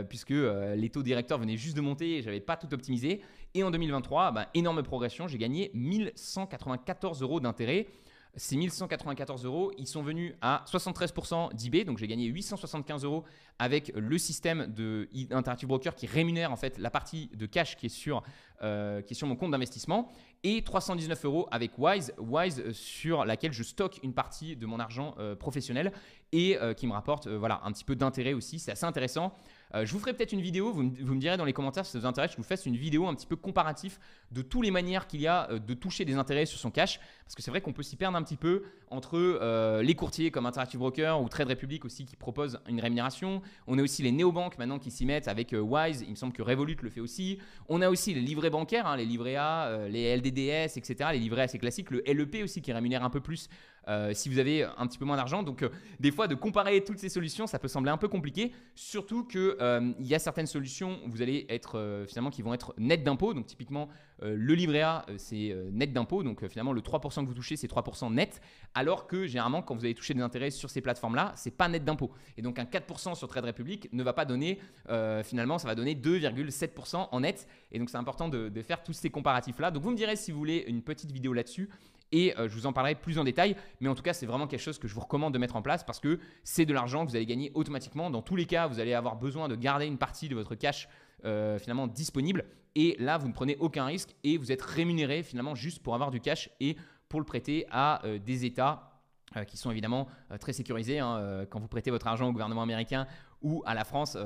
puisque les taux directeurs venaient juste de monter et je n'avais pas tout optimisé. Et en 2023, énorme progression, j'ai gagné 1194 € d'intérêt. Ces 1194 €, ils sont venus à 73% d'IB, donc j'ai gagné 875 € avec le système d'Interactive Broker qui rémunère en fait la partie de cash qui est sur mon compte d'investissement, et 319 € avec Wise sur laquelle je stocke une partie de mon argent professionnel et qui me rapporte voilà, un petit peu d'intérêt aussi. C'est assez intéressant. Je vous ferai peut-être une vidéo, vous me direz dans les commentaires si ça vous intéresse, je vous fasse une vidéo un petit peu comparatif de toutes les manières qu'il y a de toucher des intérêts sur son cash, parce que c'est vrai qu'on peut s'y perdre un petit peu entre les courtiers comme Interactive Broker ou Trade Republic aussi qui proposent une rémunération. On a aussi les néobanques maintenant qui s'y mettent avec Wise, il me semble que Revolut le fait aussi. On a aussi les livrets bancaires, hein, les livrets A, les LDDS, etc., les livrets assez classiques, le LEP aussi qui rémunère un peu plus si vous avez un petit peu moins d'argent. Donc des fois de comparer toutes ces solutions ça peut sembler un peu compliqué, surtout que il y a certaines solutions où vous allez être finalement qui vont être nettes d'impôts. Donc typiquement le livret A c'est net d'impôts, donc finalement le 3% que vous touchez c'est 3% net, alors que généralement quand vous allez toucher des intérêts sur ces plateformes là c'est pas net d'impôts. Et donc un 4% sur Trade Republic ne va pas donner finalement ça va donner 2,7% en net. Et donc c'est important de faire tous ces comparatifs là. Donc vous me direz si vous voulez une petite vidéo là-dessus et je vous en parlerai plus en détail, mais en tout cas c'est vraiment quelque chose que je vous recommande de mettre en place parce que c'est de l'argent que vous allez gagner automatiquement. Dans tous les cas vous allez avoir besoin de garder une partie de votre cash finalement disponible, et là vous ne prenez aucun risque et vous êtes rémunéré finalement juste pour avoir du cash et pour le prêter à des États qui sont évidemment très sécurisés. Hein, quand vous prêtez votre argent au gouvernement américain ou à la France,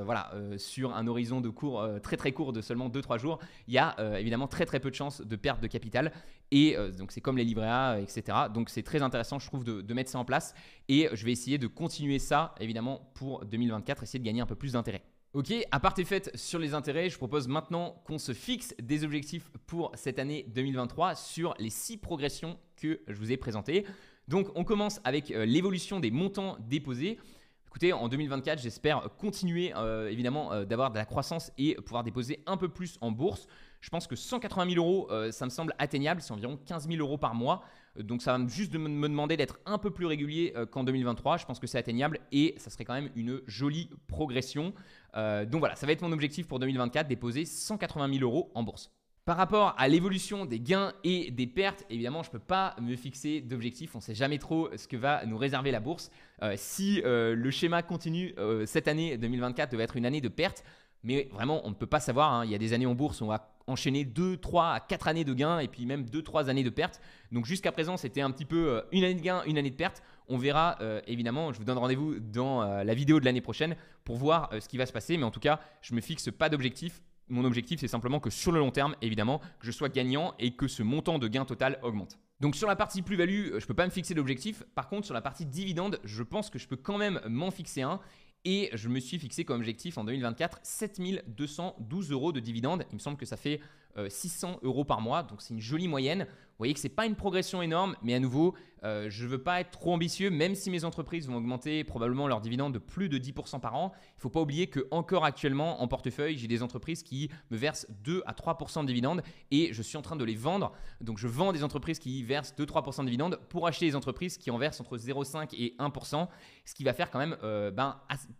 sur un horizon de cours très très court de seulement 2-3 jours, il y a évidemment très très peu de chances de perte de capital. Et donc c'est comme les livrets A, etc. Donc c'est très intéressant je trouve de mettre ça en place, et je vais essayer de continuer ça évidemment pour 2024, essayer de gagner un peu plus d'intérêt. Ok, à part tes fêtes sur les intérêts, je propose maintenant qu'on se fixe des objectifs pour cette année 2023 sur les 6 progressions que je vous ai présentées. Donc on commence avec l'évolution des montants déposés. Écoutez, en 2024, j'espère continuer évidemment d'avoir de la croissance et pouvoir déposer un peu plus en bourse. Je pense que 180 000 €, ça me semble atteignable, c'est environ 15 000 € par mois. Donc ça va juste me demander d'être un peu plus régulier qu'en 2023. Je pense que c'est atteignable et ça serait quand même une jolie progression. Donc voilà, ça va être mon objectif pour 2024, déposer 180 000 € en bourse. Par rapport à l'évolution des gains et des pertes, évidemment, je ne peux pas me fixer d'objectif. On ne sait jamais trop ce que va nous réserver la bourse. Si le schéma continue, cette année 2024 devait être une année de pertes. Mais vraiment, on ne peut pas savoir. Hein. Il y a des années en bourse, on va enchaîner 2, 3 à 4 années de gains et puis même 2-3 années de pertes. Donc jusqu'à présent, c'était un petit peu une année de gains, une année de pertes. On verra évidemment, je vous donne rendez-vous dans la vidéo de l'année prochaine pour voir ce qui va se passer. Mais en tout cas, je ne me fixe pas d'objectif. Mon objectif, c'est simplement que sur le long terme, évidemment, que je sois gagnant et que ce montant de gain total augmente. Donc sur la partie plus-value, je ne peux pas me fixer d'objectif. Par contre, sur la partie dividende, je pense que je peux quand même m'en fixer un. Et je me suis fixé comme objectif en 2024 7 212 € de dividendes. Il me semble que ça fait 600 € par mois, donc c'est une jolie moyenne. Vous voyez que ce n'est pas une progression énorme, mais à nouveau, je ne veux pas être trop ambitieux, même si mes entreprises vont augmenter probablement leurs dividendes de plus de 10% par an. Il ne faut pas oublier que encore actuellement, en portefeuille, j'ai des entreprises qui me versent 2 à 3% de dividendes et je suis en train de les vendre. Donc je vends des entreprises qui versent 2-3% de dividendes pour acheter des entreprises qui en versent entre 0,5 et 1%, ce qui va faire quand même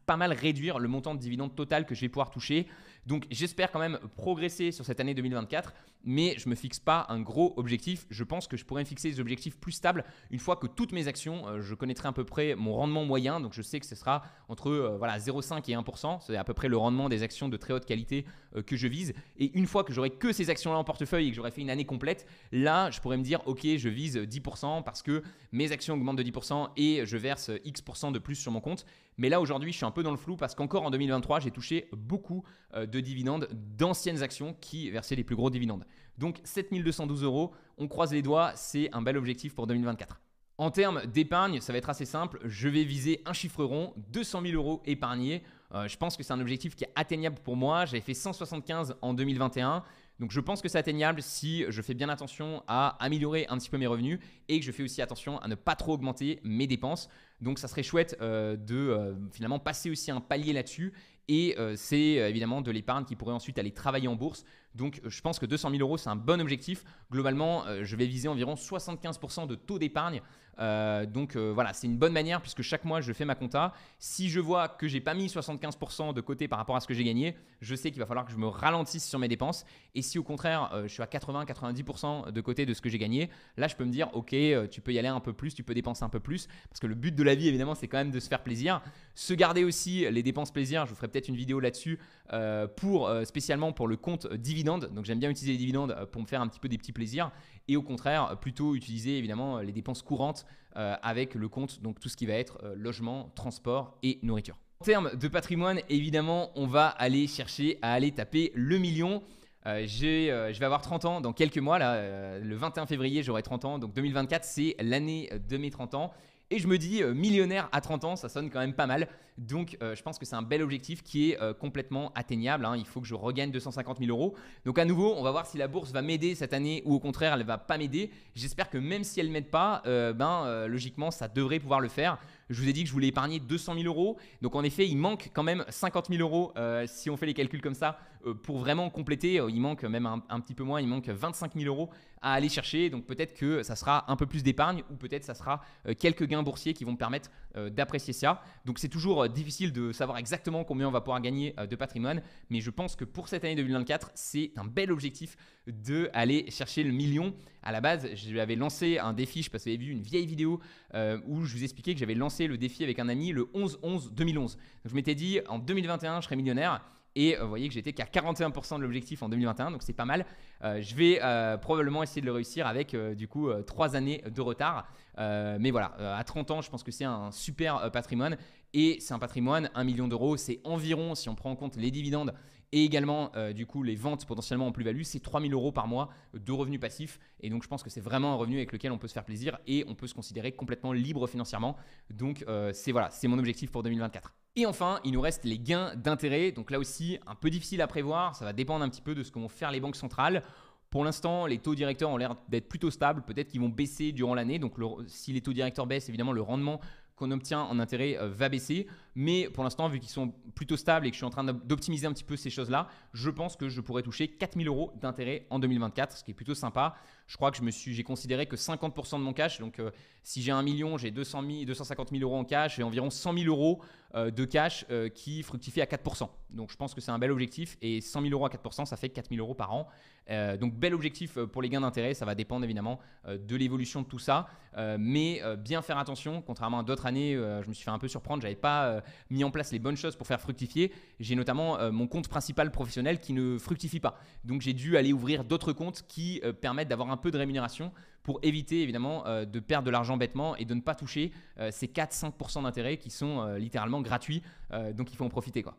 pas mal réduire le montant de dividendes total que je vais pouvoir toucher. Donc j'espère quand même progresser sur cette année 2024, mais je ne me fixe pas un gros objectif. Je pense que je pourrais me fixer des objectifs plus stables une fois que toutes mes actions, je connaîtrai à peu près mon rendement moyen. Donc je sais que ce sera entre 0,5 et 1%. C'est à peu près le rendement des actions de très haute qualité que je vise. Et une fois que j'aurai que ces actions-là en portefeuille et que j'aurai fait une année complète, là je pourrais me dire ok, je vise 10% parce que mes actions augmentent de 10% et je verse X% de plus sur mon compte. Mais là aujourd'hui, je suis un peu dans le flou parce qu'encore en 2023, j'ai touché beaucoup de dividendes d'anciennes actions qui versaient les plus gros dividendes. Donc 7 212 €, on croise les doigts, c'est un bel objectif pour 2024. En termes d'épargne, ça va être assez simple. Je vais viser un chiffre rond, 200 000 € épargnés. Je pense que c'est un objectif qui est atteignable pour moi. J'avais fait 175 en 2021. Donc je pense que c'est atteignable si je fais bien attention à améliorer un petit peu mes revenus et que je fais aussi attention à ne pas trop augmenter mes dépenses. Donc ça serait chouette de finalement passer aussi un palier là-dessus. Et c'est évidemment de l'épargne qui pourrait ensuite aller travailler en bourse. Donc je pense que 200 000 euros, c'est un bon objectif. Globalement, je vais viser environ 75% de taux d'épargne. Donc voilà, c'est une bonne manière puisque chaque mois, je fais ma compta. Si je vois que j'ai pas mis 75% de côté par rapport à ce que j'ai gagné, je sais qu'il va falloir que je me ralentisse sur mes dépenses. Et si au contraire, je suis à 80-90% de côté de ce que j'ai gagné, là, je peux me dire, ok, tu peux y aller un peu plus, tu peux dépenser un peu plus. Parce que le but de la vie, évidemment, c'est quand même de se faire plaisir. Se garder aussi les dépenses plaisir. Je vous ferai peut-être une vidéo là-dessus spécialement pour le compte dividende. Donc j'aime bien utiliser les dividendes pour me faire un petit peu des petits plaisirs. Et au contraire, plutôt utiliser évidemment les dépenses courantes avec le compte, donc tout ce qui va être logement, transport et nourriture. En termes de patrimoine, évidemment, on va aller chercher à aller taper le million. Je vais avoir 30 ans dans quelques mois. Là, le 21 février, j'aurai 30 ans. Donc 2024, c'est l'année de mes 30 ans. Et je me dis, millionnaire à 30 ans, ça sonne quand même pas mal. Donc, je pense que c'est un bel objectif qui est complètement atteignable. Il faut que je regagne 250 000 euros. Donc, à nouveau, on va voir si la bourse va m'aider cette année ou au contraire, elle ne va pas m'aider. J'espère que même si elle ne m'aide pas, logiquement, ça devrait pouvoir le faire. Je vous ai dit que je voulais épargner 200 000 euros. Donc, en effet, il manque quand même 50 000 euros si on fait les calculs comme ça pour vraiment compléter. Il manque même un petit peu moins, il manque 25 000 euros à aller chercher. Donc, peut-être que ça sera un peu plus d'épargne ou peut-être ça sera quelques gains boursiers qui vont me permettre d'apprécier ça. Donc, c'est toujours difficile de savoir exactement combien on va pouvoir gagner de patrimoine. Mais je pense que pour cette année 2024, c'est un bel objectif d'aller chercher le million. À la base, j'avais lancé un défi, je sais pas si vous avez vu une vieille vidéo où je vous expliquais que j'avais lancé le défi avec un ami le 11-11-2011. Donc, je m'étais dit en 2021, je serai millionnaire. Et vous voyez que j'étais qu'à 41% de l'objectif en 2021, donc c'est pas mal. Je vais probablement essayer de le réussir avec du coup 3 années de retard. Mais voilà, à 30 ans, je pense que c'est un super patrimoine. Et c'est un patrimoine, 1 million d'euros, c'est environ, si on prend en compte les dividendes et également du coup les ventes potentiellement en plus-value, c'est 3 000 euros par mois de revenus passifs. Et donc je pense que c'est vraiment un revenu avec lequel on peut se faire plaisir et on peut se considérer complètement libre financièrement. Donc c'est mon objectif pour 2024. Et enfin, il nous reste les gains d'intérêt. Donc là aussi, un peu difficile à prévoir. Ça va dépendre un petit peu de ce que vont faire les banques centrales. Pour l'instant, les taux directeurs ont l'air d'être plutôt stables. Peut-être qu'ils vont baisser durant l'année. Donc si les taux directeurs baissent, évidemment, le rendement qu'on obtient en intérêt va baisser. Mais pour l'instant, vu qu'ils sont plutôt stables et que je suis en train d'optimiser un petit peu ces choses-là, je pense que je pourrais toucher 4 000 euros d'intérêt en 2024, ce qui est plutôt sympa. Je crois que j'ai considéré que 50% de mon cash, donc si j'ai 1 million, j'ai 250 000 euros en cash et environ 100 000 euros de cash qui fructifie à 4%. Donc je pense que c'est un bel objectif et 100 000 euros à 4%, ça fait 4 000 euros par an. Donc bel objectif pour les gains d'intérêt, ça va dépendre évidemment de l'évolution de tout ça. Mais bien faire attention, contrairement à d'autres années, je me suis fait un peu surprendre, j'avais pas mis en place les bonnes choses pour faire fructifier. J'ai notamment mon compte principal professionnel qui ne fructifie pas. Donc j'ai dû aller ouvrir d'autres comptes qui permettent d'avoir un peu de rémunération pour éviter évidemment de perdre de l'argent bêtement et de ne pas toucher ces 4-5% d'intérêt qui sont littéralement gratuits. Donc il faut en profiter quoi.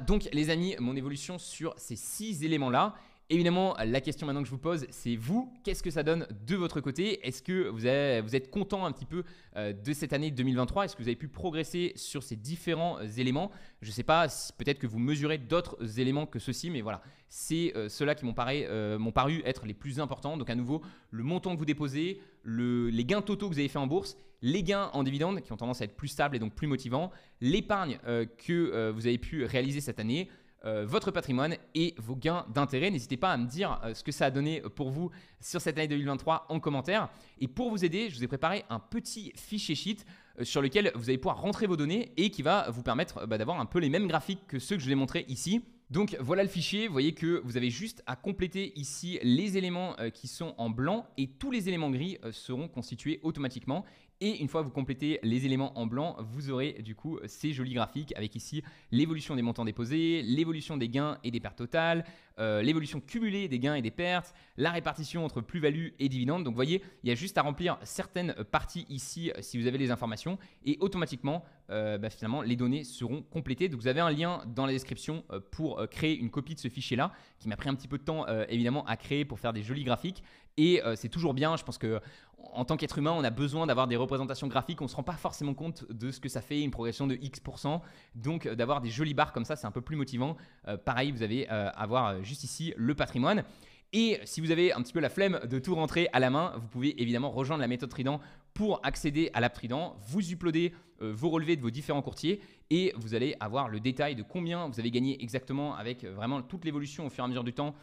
Donc les amis, mon évolution sur ces 6 éléments-là. Évidemment, la question maintenant que je vous pose, c'est vous, qu'est-ce que ça donne de votre côté? Est-ce que vous êtes content un petit peu de cette année 2023? Est-ce que vous avez pu progresser sur ces différents éléments? Je ne sais pas, peut-être que vous mesurez d'autres éléments que ceux-ci, mais voilà, c'est ceux-là qui m'ont paru être les plus importants. Donc à nouveau, le montant que vous déposez, les gains totaux que vous avez fait en bourse, les gains en dividendes qui ont tendance à être plus stables et donc plus motivants, l'épargne que vous avez pu réaliser cette année, votre patrimoine et vos gains d'intérêt. N'hésitez pas à me dire ce que ça a donné pour vous sur cette année 2023 en commentaire. Et pour vous aider, je vous ai préparé un petit fichier sheet sur lequel vous allez pouvoir rentrer vos données et qui va vous permettre d'avoir un peu les mêmes graphiques que ceux que je vous ai montrés ici. Donc voilà le fichier, vous voyez que vous avez juste à compléter ici les éléments qui sont en blanc et tous les éléments gris seront constitués automatiquement. Et une fois que vous complétez les éléments en blanc, vous aurez du coup ces jolis graphiques avec ici l'évolution des montants déposés, l'évolution des gains et des pertes totales, l'évolution cumulée des gains et des pertes, la répartition entre plus-value et dividendes. Donc vous voyez, il y a juste à remplir certaines parties ici si vous avez les informations et automatiquement, finalement les données seront complétées. Donc vous avez un lien dans la description pour créer une copie de ce fichier-là qui m'a pris un petit peu de temps évidemment à créer pour faire des jolis graphiques. Et c'est toujours bien, je pense que en tant qu'être humain, on a besoin d'avoir des représentations graphiques. On ne se rend pas forcément compte de ce que ça fait, une progression de X%. Donc d'avoir des jolies barres comme ça, c'est un peu plus motivant. Pareil, vous allez avoir juste ici le patrimoine. Et si vous avez un petit peu la flemme de tout rentrer à la main, vous pouvez évidemment rejoindre la méthode Trident pour accéder à l'app Trident. Vous uploadez vos relevés de vos différents courtiers et vous allez avoir le détail de combien vous avez gagné exactement avec vraiment toute l'évolution au fur et à mesure du temps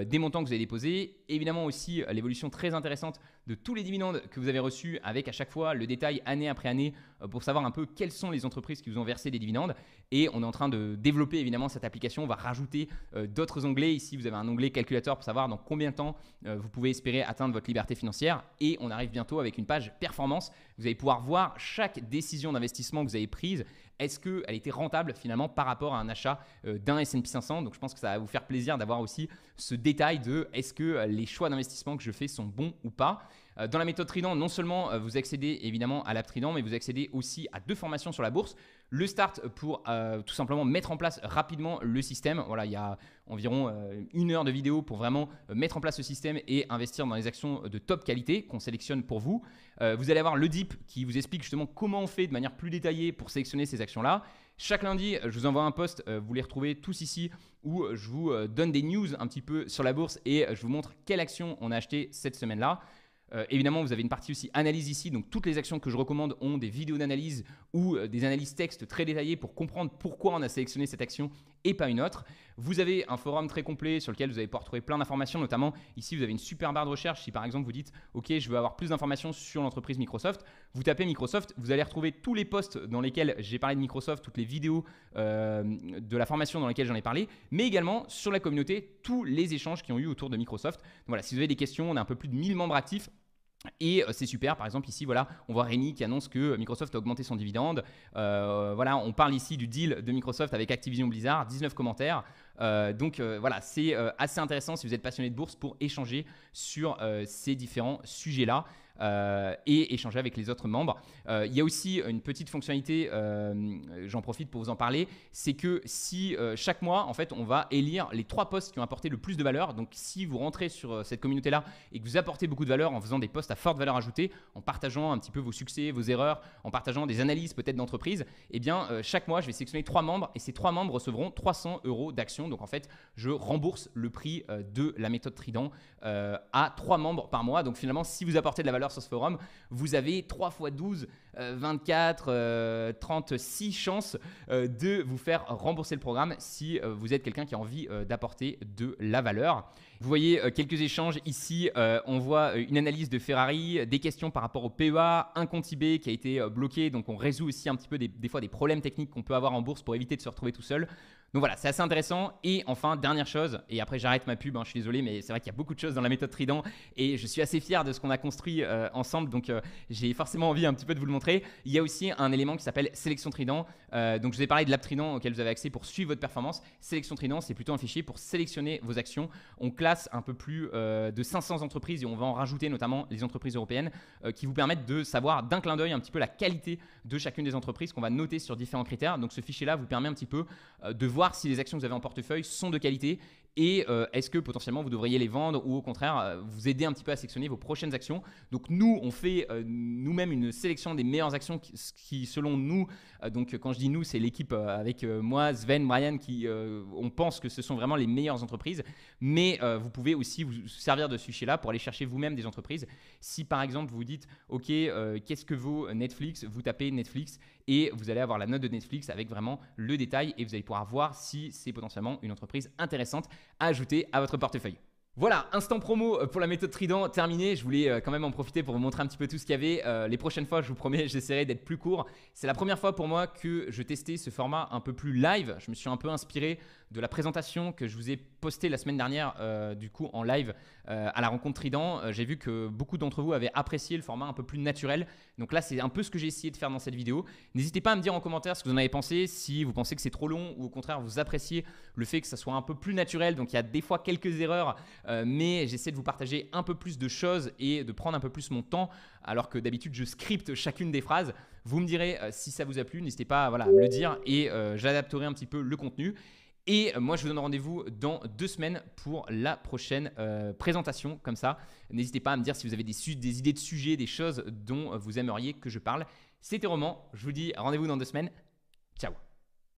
des montants que vous avez déposés. Évidemment aussi l'évolution très intéressante de tous les dividendes que vous avez reçus avec à chaque fois le détail année après année pour savoir un peu quelles sont les entreprises qui vous ont versé des dividendes. Et on est en train de développer évidemment cette application. On va rajouter d'autres onglets. Ici, vous avez un onglet calculateur pour savoir dans combien de temps vous pouvez espérer atteindre votre liberté financière. Et on arrive bientôt avec une page performance. Vous allez pouvoir voir chaque décision d'investissement que vous avez prise. Est-ce qu'elle était rentable finalement par rapport à un achat d'un S&P 500 ? Donc je pense que ça va vous faire plaisir d'avoir aussi ce détail de est-ce que les choix d'investissement que je fais sont bons ou pas. Dans la méthode Trident, non seulement vous accédez évidemment à l'app Trident, mais vous accédez aussi à 2 formations sur la bourse. Le start pour tout simplement mettre en place rapidement le système. Voilà, il y a environ 1 heure de vidéo pour vraiment mettre en place ce système et investir dans les actions de top qualité qu'on sélectionne pour vous. Vous allez avoir le DIP qui vous explique justement comment on fait de manière plus détaillée pour sélectionner ces actions-là. Chaque lundi, je vous envoie un post, vous les retrouvez tous ici, où je vous donne des news un petit peu sur la bourse et je vous montre quelle action on a acheté cette semaine-là. Évidemment, vous avez une partie aussi analyse ici. Donc, toutes les actions que je recommande ont des vidéos d'analyse ou des analyses texte très détaillées pour comprendre pourquoi on a sélectionné cette action et pas une autre. Vous avez un forum très complet sur lequel vous allez pouvoir trouver plein d'informations. Notamment, ici, vous avez une super barre de recherche. Si par exemple, vous dites « Ok, je veux avoir plus d'informations sur l'entreprise Microsoft », vous tapez Microsoft, vous allez retrouver tous les posts dans lesquels j'ai parlé de Microsoft, toutes les vidéos de la formation dans lesquelles j'en ai parlé, mais également sur la communauté, tous les échanges qui ont eu autour de Microsoft. Donc voilà, si vous avez des questions, on a un peu plus de 1000 membres actifs. Et c'est super, par exemple ici voilà, on voit Rémi qui annonce que Microsoft a augmenté son dividende. Voilà, on parle ici du deal de Microsoft avec Activision Blizzard, 19 commentaires. Donc voilà, c'est assez intéressant si vous êtes passionné de bourse pour échanger sur ces différents sujets-là. Et échanger avec les autres membres. Il y a aussi une petite fonctionnalité, j'en profite pour vous en parler, c'est que si chaque mois, en fait, on va élire les 3 posts qui ont apporté le plus de valeur. Donc, si vous rentrez sur cette communauté-là et que vous apportez beaucoup de valeur en faisant des posts à forte valeur ajoutée, en partageant un petit peu vos succès, vos erreurs, en partageant des analyses peut-être d'entreprise, eh bien, chaque mois, je vais sélectionner 3 membres et ces 3 membres recevront 300 € d'actions. Donc, en fait, je rembourse le prix de la méthode Trident à 3 membres par mois. Donc, finalement, si vous apportez de la valeur sur ce forum, vous avez 3 x 12, 24, 36 chances de vous faire rembourser le programme si vous êtes quelqu'un qui a envie d'apporter de la valeur. Vous voyez quelques échanges ici, on voit une analyse de Ferrari, des questions par rapport au PEA, un compte eBay qui a été bloqué, donc on résout aussi un petit peu des fois des problèmes techniques qu'on peut avoir en bourse pour éviter de se retrouver tout seul. Donc voilà, c'est assez intéressant. Et enfin, dernière chose, et après j'arrête ma pub, je suis désolé, mais c'est vrai qu'il y a beaucoup de choses dans la méthode Trident et je suis assez fier de ce qu'on a construit ensemble, donc j'ai forcément envie un petit peu de vous le montrer. Il y a aussi un élément qui s'appelle Sélection Trident. Donc je vous ai parlé de l'app Trident auquel vous avez accès pour suivre votre performance. Sélection Trident, c'est plutôt un fichier pour sélectionner vos actions. On classe un peu plus de 500 entreprises et on va en rajouter notamment les entreprises européennes qui vous permettent de savoir d'un clin d'œil un petit peu la qualité de chacune des entreprises qu'on va noter sur différents critères. Donc ce fichier-là vous permet un petit peu de voir si les actions que vous avez en portefeuille sont de qualité et est-ce que potentiellement vous devriez les vendre ou au contraire vous aider un petit peu à sélectionner vos prochaines actions. Donc nous, on fait nous-mêmes une sélection des meilleures actions qui selon nous, donc quand je dis nous, c'est l'équipe avec moi, Sven, Brian, qui on pense que ce sont vraiment les meilleures entreprises, mais vous pouvez aussi vous servir de ce fichier-là pour aller chercher vous-même des entreprises. Si par exemple vous dites ok, qu'est-ce que vaut Netflix, vous tapez Netflix et vous allez avoir la note de Netflix avec vraiment le détail et vous allez pouvoir voir si c'est potentiellement une entreprise intéressante à ajouter à votre portefeuille. Voilà, instant promo pour la méthode Trident terminé. Je voulais quand même en profiter pour vous montrer un petit peu tout ce qu'il y avait. Les prochaines fois, je vous promets, j'essaierai d'être plus court. C'est la première fois pour moi que je testais ce format un peu plus live. Je me suis un peu inspiré de la présentation que je vous ai posté la semaine dernière, du coup, en live à la rencontre Trident. J'ai vu que beaucoup d'entre vous avaient apprécié le format un peu plus naturel. Donc là, c'est un peu ce que j'ai essayé de faire dans cette vidéo. N'hésitez pas à me dire en commentaire ce que vous en avez pensé, si vous pensez que c'est trop long ou au contraire, vous appréciez le fait que ça soit un peu plus naturel. Donc il y a des fois quelques erreurs, mais j'essaie de vous partager un peu plus de choses et de prendre un peu plus mon temps, alors que d'habitude, je scripte chacune des phrases. Vous me direz si ça vous a plu, n'hésitez pas à me le dire et j'adapterai un petit peu le contenu. Et moi, je vous donne rendez-vous dans 2 semaines pour la prochaine présentation. Comme ça, n'hésitez pas à me dire si vous avez des idées de sujets, des choses dont vous aimeriez que je parle. C'était Roman. Je vous dis rendez-vous dans 2 semaines. Ciao.